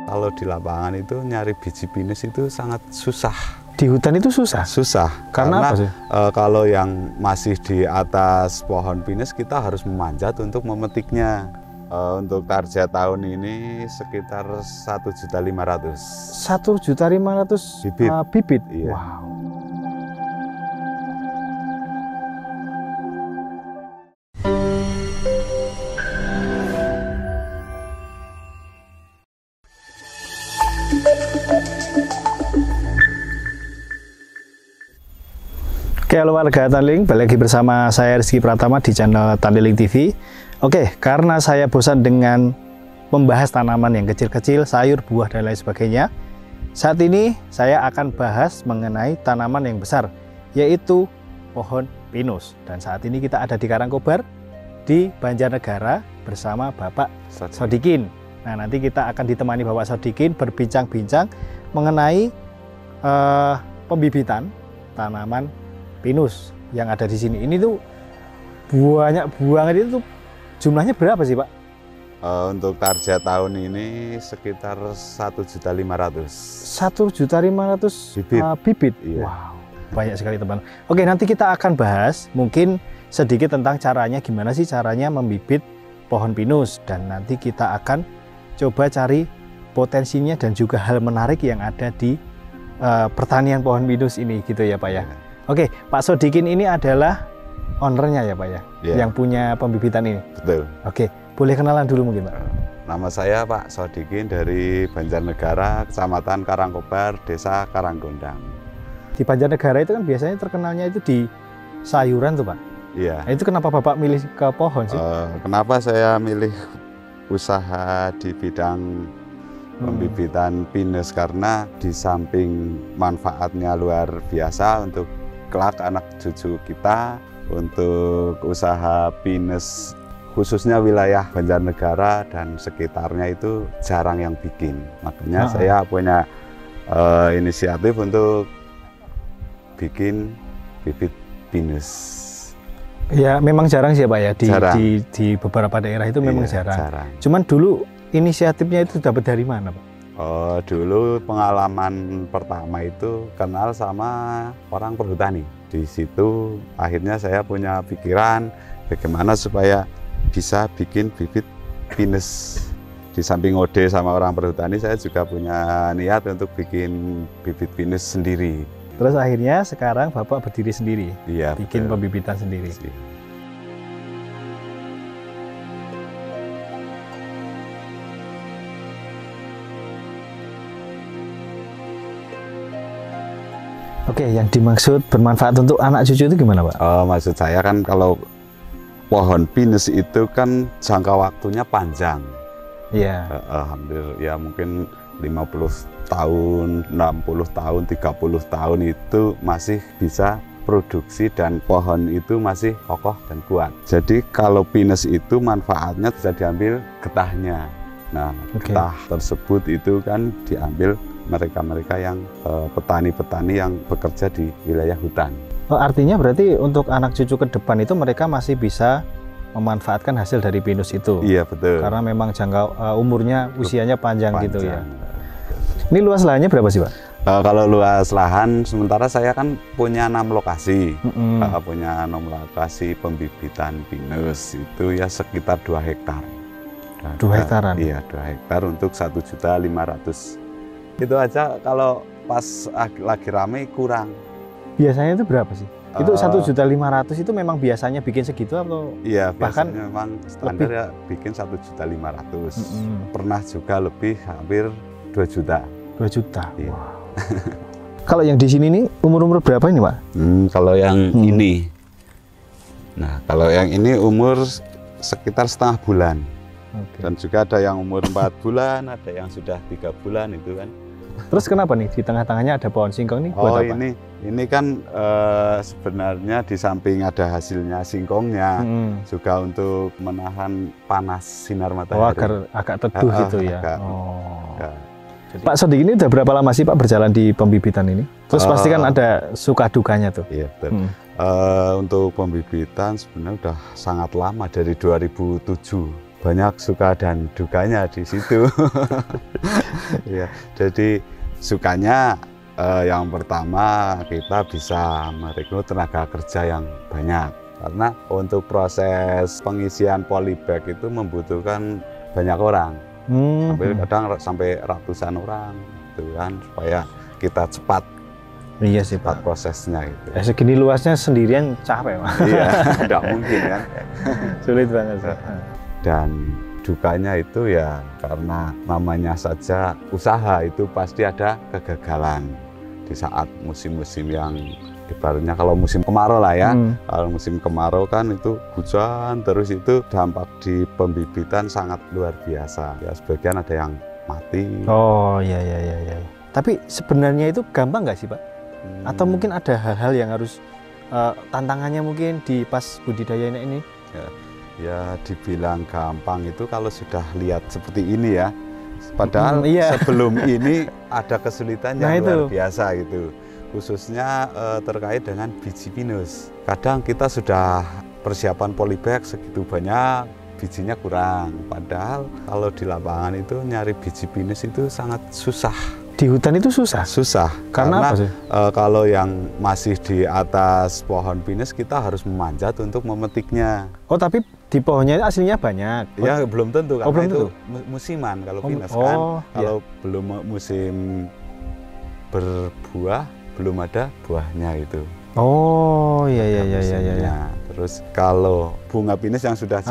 Kalau di lapangan itu nyari biji pinus itu sangat susah. Di hutan itu susah? Susah. Karena apa sih? Kalau yang masih di atas pohon pinus kita harus memanjat untuk memetiknya. Untuk target tahun ini sekitar 1.500.000. 1.500.000 bibit? Iya. Wow. Oke, halo warga Tandeling, balik lagi bersama saya Rizky Pratama di channel Tandeling TV. Oke, karena saya bosan dengan membahas tanaman yang kecil-kecil, sayur, buah, dan lain sebagainya, saat ini saya akan bahas mengenai tanaman yang besar, yaitu pohon pinus. Dan saat ini kita ada di Karangkobar, di Banjarnegara, bersama Bapak Sodikin. Nah, nanti kita akan ditemani Bapak Sodikin berbincang-bincang mengenai pembibitan tanaman pinus yang ada di sini. Ini tuh banyak banget, itu tuh jumlahnya berapa sih, Pak? Untuk target tahun ini sekitar 1.500.000. 1.500.000 bibit. Iya. Wow, banyak sekali teman. Oke, nanti kita akan bahas mungkin sedikit tentang caranya, gimana sih caranya membibit pohon pinus, dan nanti kita akan coba cari potensinya dan juga hal menarik yang ada di pertanian pohon pinus ini, gitu ya Pak ya. Oke, Pak Sodikin ini adalah ownernya ya Pak ya, yang punya pembibitan ini. Betul. Oke, boleh kenalan dulu mungkin Pak? Nama saya Pak Sodikin dari Banjarnegara, Kecamatan Karangkobar, Desa Karanggondang. Di Banjarnegara itu kan biasanya terkenalnya itu di sayuran tuh Pak. Iya. Nah, itu kenapa Bapak milih ke pohon sih? Kenapa saya milih usaha di bidang pembibitan pinus? Karena di samping manfaatnya luar biasa untuk kelak anak cucu kita, untuk usaha pinus khususnya wilayah Banjarnegara dan sekitarnya itu jarang yang bikin. Makanya saya punya inisiatif untuk bikin bibit pinus. Ya memang jarang sih Pak ya, di beberapa daerah itu memang Iya, jarang. Cuman dulu inisiatifnya itu dapat dari mana Pak? Dulu pengalaman pertama itu kenal sama orang perhutani. Di situ akhirnya saya punya pikiran bagaimana supaya bisa bikin bibit pinus. Di samping ode sama orang perhutani, saya juga punya niat untuk bikin bibit pinus sendiri. Terus akhirnya sekarang Bapak berdiri sendiri, iya, bikin pembibitan sendiri. Oke, yang dimaksud bermanfaat untuk anak cucu itu gimana Pak? Maksud saya kan kalau pohon pinus itu kan jangka waktunya panjang. Iya. Hampir ya mungkin 50 tahun, 60 tahun, 30 tahun itu masih bisa produksi dan pohon itu masih kokoh dan kuat. Jadi kalau pinus itu manfaatnya bisa diambil getahnya. Nah, getah tersebut itu kan diambil mereka-mereka yang petani-petani yang bekerja di wilayah hutan. Artinya berarti untuk anak cucu ke depan itu mereka masih bisa memanfaatkan hasil dari pinus itu. Iya, betul. Karena memang jangka umurnya, usianya panjang gitu ya. Ini luas lahannya berapa sih Pak? Kalau luas lahan, sementara saya kan punya 6 lokasi. Punya 6 lokasi pembibitan pinus itu ya sekitar 2 hektar. 2 hektaran? Iya, 2 hektar untuk 1.500.000. Itu aja kalau pas lagi rame kurang. Biasanya itu berapa sih? Itu 1.500.000 itu memang biasanya bikin segitu atau? Iya, bahkan memang standar ya bikin 1.500.000. Pernah juga lebih, hampir 2 juta. 2 juta? Iya. Wow. Kalau yang di sini nih umur-umur berapa ini Pak? Kalau yang ini, nah kalau yang ini umur sekitar setengah bulan. Dan juga ada yang umur 4 bulan, ada yang sudah 3 bulan itu kan. Terus kenapa nih di tengah-tengahnya ada pohon singkong nih? Buat apa? Ini kan sebenarnya di samping ada hasilnya singkongnya, juga untuk menahan panas sinar matahari. Oh, agar agak teduh gitu ya. Jadi, Pak Sodikin ini udah berapa lama sih Pak berjalan di pembibitan ini? Terus pasti kan ada suka dukanya tuh. Iya betul. Untuk pembibitan sebenarnya udah sangat lama, dari 2007. banyak suka dan dukanya di situ. Ya, jadi sukanya yang pertama kita bisa merekrut tenaga kerja yang banyak. Karena untuk proses pengisian polybag itu membutuhkan banyak orang. Kadang sampai ratusan orang gitu kan, supaya kita cepat. Iya sih Pak, prosesnya itu. Segini luasnya sendirian capek Pak. Iya, tidak mungkin kan. Sulit banget sih. Dan dukanya itu ya karena namanya saja usaha, itu pasti ada kegagalan di saat musim-musim yang ibaratnya kalau musim kemarau lah ya. Kalau musim kemarau kan itu hujan terus, itu dampak di pembibitan sangat luar biasa. Ya sebagian ada yang mati. Oh iya. Tapi sebenarnya itu gampang nggak sih Pak? Atau mungkin ada hal-hal yang harus tantangannya mungkin di pas budidaya ini? Ya dibilang gampang itu kalau sudah lihat seperti ini ya. Padahal sebelum ini ada kesulitan yang luar biasa gitu. Khususnya terkait dengan biji pinus. Kadang kita sudah persiapan polybag segitu banyak, bijinya kurang. Padahal kalau di lapangan itu nyari biji pinus itu sangat susah. Di hutan itu susah? Susah. Karena apa sih? Kalau yang masih di atas pohon pinus kita harus memanjat untuk memetiknya. Oh tapi di pohonnya aslinya banyak? Ya belum tentu, karena belum itu tentu. Musiman kalau pinus kan. Kalau belum musim berbuah, belum ada buahnya itu. Oh iya. Terus kalau bunga pinus yang sudah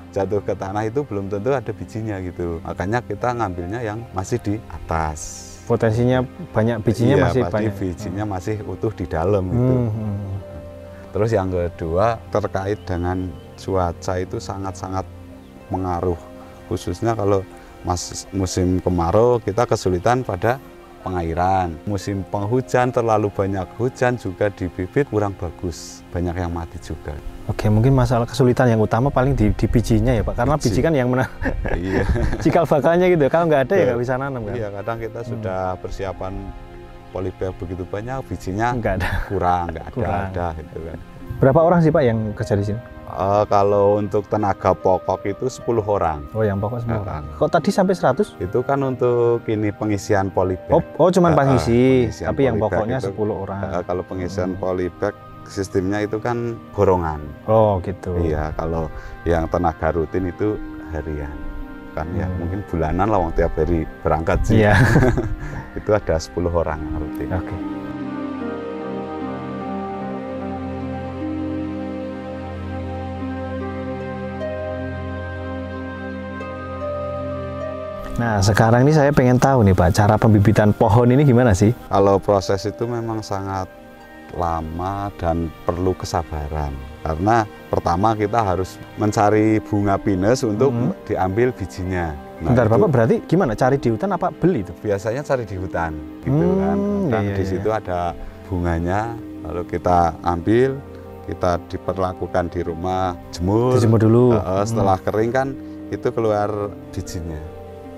jatuh ke tanah itu belum tentu ada bijinya gitu. Makanya kita ngambilnya yang masih di atas. Potensinya banyak, bijinya masih banyak. Bijinya masih utuh di dalam gitu. Terus yang kedua terkait dengan cuaca itu sangat-sangat mengaruh. Khususnya kalau musim kemarau kita kesulitan pada pengairan. Musim penghujan terlalu banyak hujan juga di bibit kurang bagus. Banyak yang mati juga. Oke, mungkin masalah kesulitan yang utama paling di bijinya ya Pak, karena biji kan yang cikal bakalnya gitu. Kalau nggak ada ya nggak bisa nanam kan. Iya, kadang kita sudah persiapan polybag begitu banyak, bijinya nggak ada, kurang ada gitu kan. Berapa orang sih Pak yang kerja di sini? Kalau untuk tenaga pokok itu 10 orang. Oh, yang pokok 10 orang. Kok tadi sampai 100? Itu kan untuk ini pengisian polybag. Oh cuman pengisi, tapi yang pokoknya itu, 10 orang. Kalau pengisian polybag sistemnya itu kan gorongan. Oh gitu. Iya, kalau yang tenaga rutin itu harian. Kan ya mungkin bulanan lah, tiap hari berangkat sih. Iya. Itu ada 10 orang yang rutin. Oke. Nah sekarang ini saya pengen tahu nih Pak, cara pembibitan pohon ini gimana sih? Kalau proses itu memang sangat lama dan perlu kesabaran, karena pertama kita harus mencari bunga pinus untuk diambil bijinya. Bentar Bapak, berarti gimana, cari di hutan apa beli itu? Biasanya cari di hutan gitu kan. Di situ ada bunganya, lalu kita ambil, kita diperlakukan di rumah, jemur dulu. Setelah kering kan itu keluar bijinya.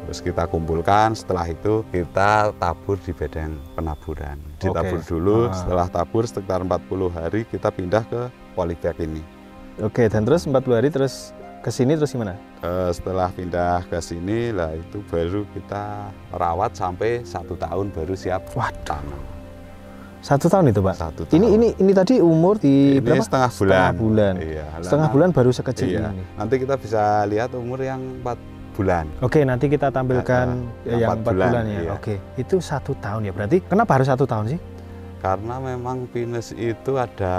Terus kita kumpulkan, setelah itu kita tabur di bedeng penaburan. Ditabur dulu, setelah tabur sekitar 40 hari kita pindah ke polybag ini. Oke, dan terus 40 hari terus ke sini terus gimana? Setelah pindah ke sini lah itu baru kita rawat sampai 1 tahun baru siap tanam. 1 tahun itu Pak? 1 tahun. Ini tadi umur di ini berapa? Setengah bulan. Iya, setengah bulan baru sekecil ini. Nanti kita bisa lihat umur yang 4 bulan. Oke, nanti kita tampilkan yang 4 bulan ya. Iya. Oke, itu 1 tahun ya. Berarti kenapa harus 1 tahun sih? Karena memang pinus itu ada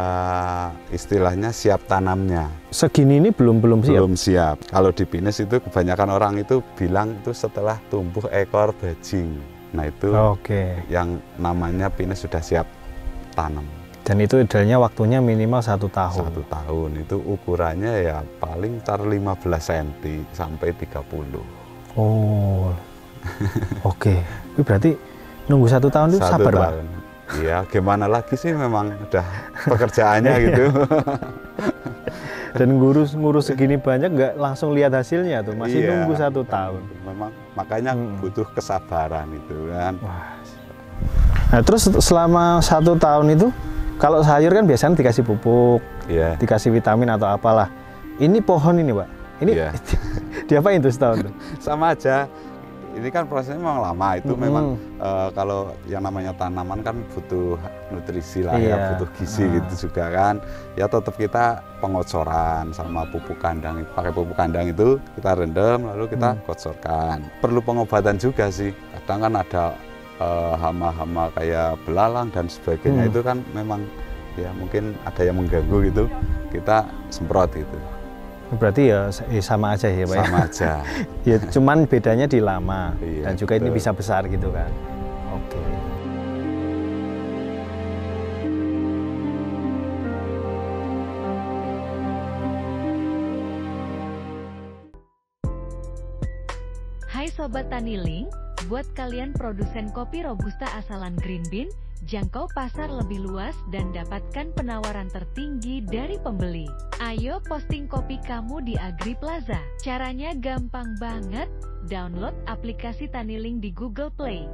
istilahnya siap tanamnya. Segini ini belum siap? Belum siap. Kalau di pinus itu kebanyakan orang itu bilang itu setelah tumbuh ekor bajing. Nah itu yang namanya pinus sudah siap tanam. Dan itu idealnya waktunya minimal 1 tahun. 1 tahun itu ukurannya ya paling 15 cm sampai 30. Oh, oke. Berarti nunggu 1 tahun itu sabar Pak? Iya, gimana lagi sih, memang udah pekerjaannya gitu. Dan ngurus segini banyak nggak langsung lihat hasilnya tuh, masih nunggu 1 tahun. Memang makanya butuh kesabaran itu kan. Wah. Nah terus selama 1 tahun itu, kalau sayur kan biasanya dikasih pupuk, dikasih vitamin atau apalah. Ini pohon ini Pak, ini Diapain tuh setahun tuh? Sama aja. Ini kan prosesnya memang lama. Itu memang kalau yang namanya tanaman kan butuh nutrisi lah ya, butuh gizi gitu juga kan. Ya tetap kita pengocoran sama pupuk kandang. Pakai pupuk kandang itu kita rendam lalu kita kocorkan. Perlu pengobatan juga sih. Kadang kan ada hama-hama kayak belalang dan sebagainya itu kan memang ya mungkin ada yang mengganggu gitu. Kita semprot gitu. Berarti ya sama aja ya Pak? Sama aja. Ya cuman bedanya di lama dan juga betul. ini bisa besar gitu kan. Oke. Hai Sobat Taniling, buat kalian produsen kopi Robusta asalan Green Bean, jangkau pasar lebih luas dan dapatkan penawaran tertinggi dari pembeli. Ayo posting kopi kamu di AgriPlaza. Caranya gampang banget, download aplikasi Taniling di Google Play.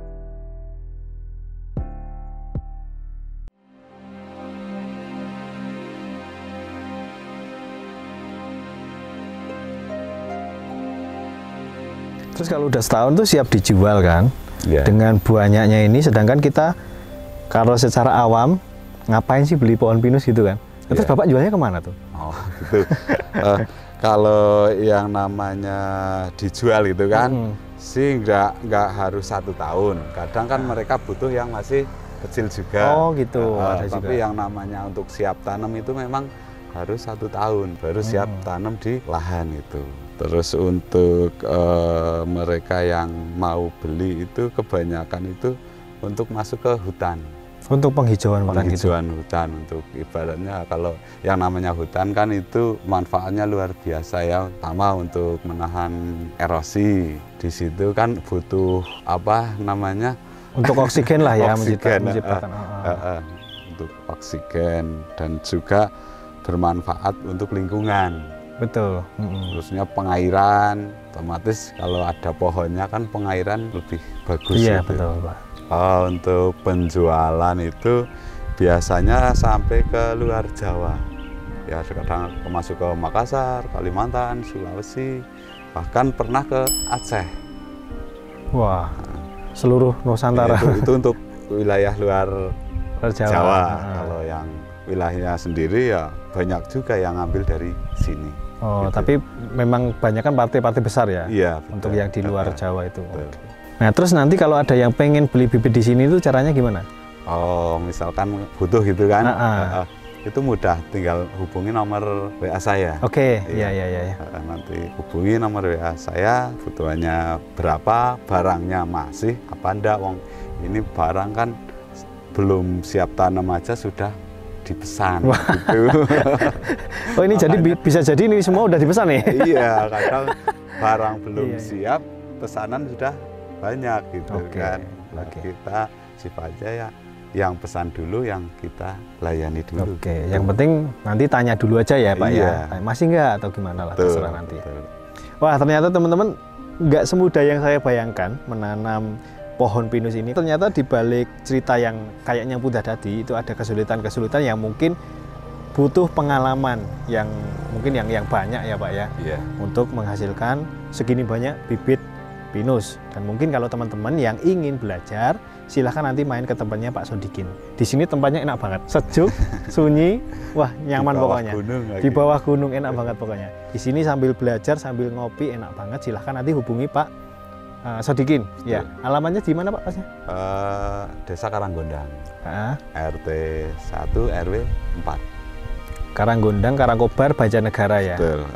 Terus kalau udah setahun tuh siap dijual kan? Yeah. Dengan banyaknya ini, sedangkan kita kalau secara awam ngapain sih beli pohon pinus gitu kan? Terus Bapak jualnya kemana tuh? Oh gitu. Kalau yang namanya dijual itu kan sih nggak harus 1 tahun. Kadang kan mereka butuh yang masih kecil juga. Oh gitu. Tapi yang namanya untuk siap tanam itu memang harus 1 tahun baru siap tanam di lahan itu. Terus untuk mereka yang mau beli itu kebanyakan itu untuk masuk ke hutan. Untuk penghijauan hutan gitu? Penghijauan hutan, untuk ibaratnya kalau yang namanya hutan kan itu manfaatnya luar biasa ya. Pertama untuk menahan erosi. Di situ kan butuh apa namanya? Untuk oksigen lah ya, oksigen, menciptakan. Untuk oksigen dan juga bermanfaat untuk lingkungan. Betul. Terusnya pengairan, otomatis kalau ada pohonnya kan pengairan lebih bagus. Iya gitu. betul Pak. Untuk penjualan itu biasanya sampai ke luar Jawa. Ya kadang masuk ke Makassar, Kalimantan, Sulawesi, bahkan pernah ke Aceh. Wah, seluruh Nusantara. Itu untuk wilayah luar Jawa. Jawa. Kalau yang wilayahnya sendiri ya banyak juga yang ngambil dari sini. Oh, gitu. Tapi memang banyak kan partai-partai besar ya? Iya, betul. Untuk yang di luar Jawa itu. Betul. Nah, terus nanti kalau ada yang pengen beli bibit di sini itu caranya gimana? Oh, misalkan butuh gitu kan? Itu mudah, tinggal hubungi nomor WA saya. Oke, iya. Nanti hubungi nomor WA saya, butuhannya berapa, barangnya masih apa enggak, wong ini barang kan belum siap tanam aja sudah dipesan gitu. Oh ini jadi bisa jadi ini semua udah dipesan ya? Iya, kadang barang belum siap, pesanan sudah banyak gitu kan. Nah, kita sifatnya ya yang pesan dulu, yang kita layani dulu. Oke, yang penting nanti tanya dulu aja ya Pak ya. Masih nggak atau gimana lah, terserah nanti. Wah ternyata teman-teman nggak semudah yang saya bayangkan menanam pohon pinus ini. Ternyata di balik cerita yang kayaknya mudah tadi itu ada kesulitan-kesulitan yang mungkin butuh pengalaman yang mungkin yang banyak ya Pak ya. Untuk menghasilkan segini banyak bibit pinus. Dan mungkin kalau teman-teman yang ingin belajar, silahkan nanti main ke tempatnya Pak Sodikin. Di sini tempatnya enak banget, sejuk, sunyi, wah nyaman pokoknya. Di bawah gunung enak banget pokoknya. Di sini sambil belajar, sambil ngopi enak banget. Silahkan nanti hubungi Pak Sodikin. Ya, alamatnya di mana Pak pasnya? Desa Karanggondang. RT 1 RW 4. Karanggondang, Karangkobar, Banjarnegara ya. Betul.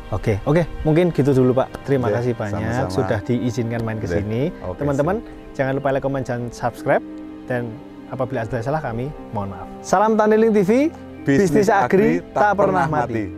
Oke, mungkin gitu dulu Pak. Terima kasih banyak sama-sama. Sudah diizinkan main ke sini. Teman-teman, jangan lupa like, comment, dan subscribe. Dan apabila ada salah kami, mohon maaf. Salam Taniling TV, bisnis agri tak pernah mati.